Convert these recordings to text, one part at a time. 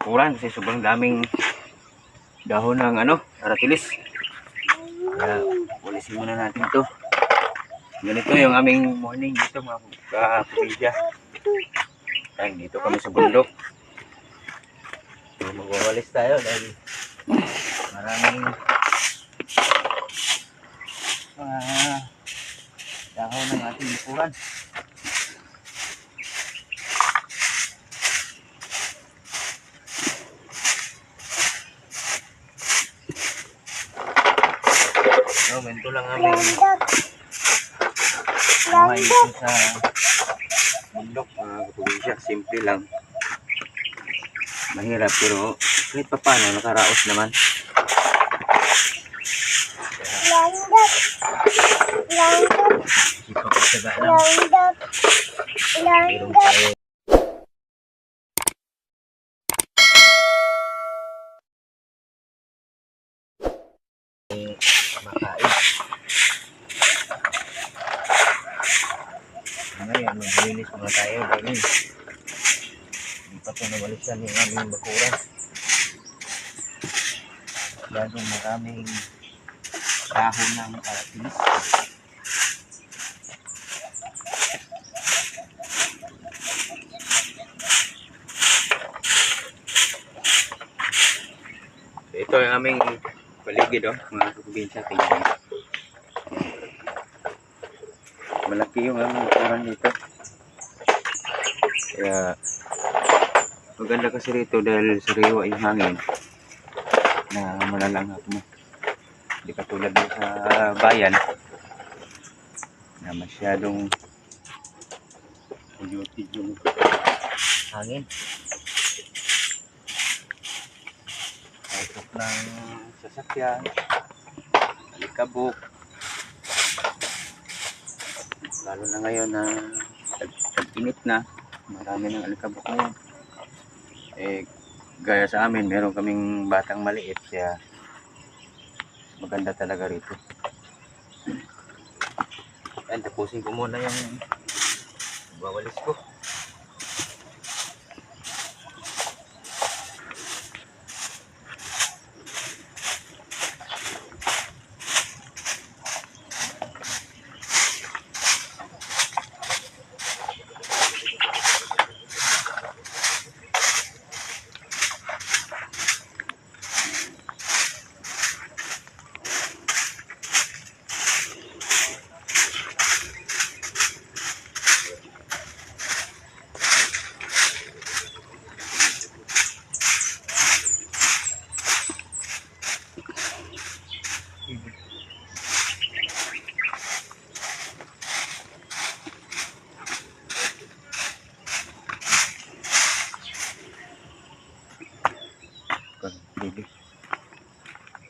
bakuran kasi sobrang daming dahon ng aratilis. Kaya ulisin muna natin to. Ganito yung aming morning dito mga kapilya. Ayan, dito kami sa bundok. So, magwawalis tayo dahil maraming dahon ng ating bakuran. So, ganito lang aming buhay dito sa bundok mga kapilya. Simple lang. Mahirap pero kahit pa paano nakaraos naman. Sipag-tsaga lang. Meron tayo. Makain. Ngayon, maglinis muna tayo. Dahil hindi pa ito nawalisan yung aming bakuran. Gano'ng maraming dahon ng aratilis. Ito yung aming paligid, mga probinsya. Malaki yung aming bakuran dito. Kaya maganda kasi rito dahil sariwa yung hangin na malalanghap mo. Hindi katulad mo sa bayan na masyadong uyutid yung hangin. Pasok ng sasakyan, alikabok. Lalo na ngayon na tag-init na, marami ng alikabok ngayon. Gaya sa amin, meron kaming batang maliit kaya maganda talaga rito. Ayan, tapusin ko muna yung bawalis ko.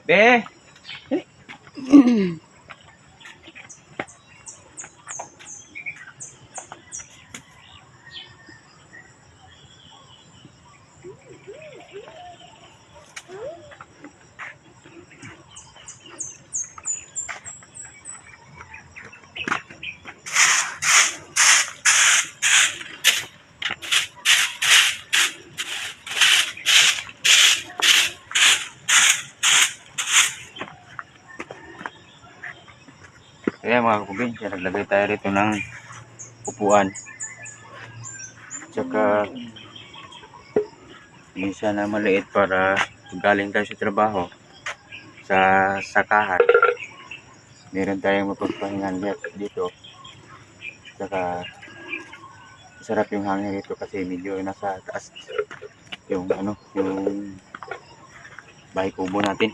Be! Kaya mga kaprobinsya, naglagay tayo rito ng upuan. Tsaka minsan na maliit para galing tayo sa trabaho sa sakahan. Meron tayong mapagpahingan dito. Tsaka sarap yung hangin dito kasi medyo nasa taas yung yung bahay kubo natin.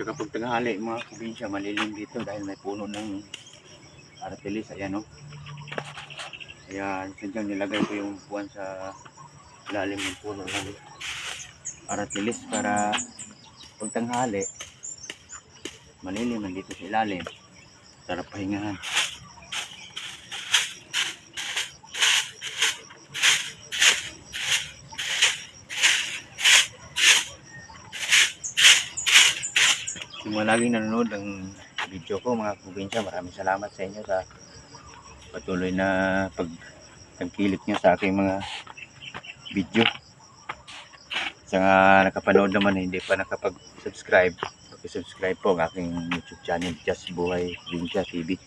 Tsaka pag tanghali mga probinsya, malilim dito dahil may puno ng aratilis. Ayan o. Kaya sadyang nilagay ko yung buwan sa lalim ng puno ng aratilis para pag tanghali, malilim nandito sa ilalim. Sarap pahingahan. Yung mga laging nanonood ng video ko mga probinsya, maraming salamat sa inyo sa patuloy na pagtangkilik nyo sa aking mga video. Sa nga nakapanood naman hindi pa nakapag-subscribe, subscribe po ang aking YouTube channel, Just Buhay Probinsya TV.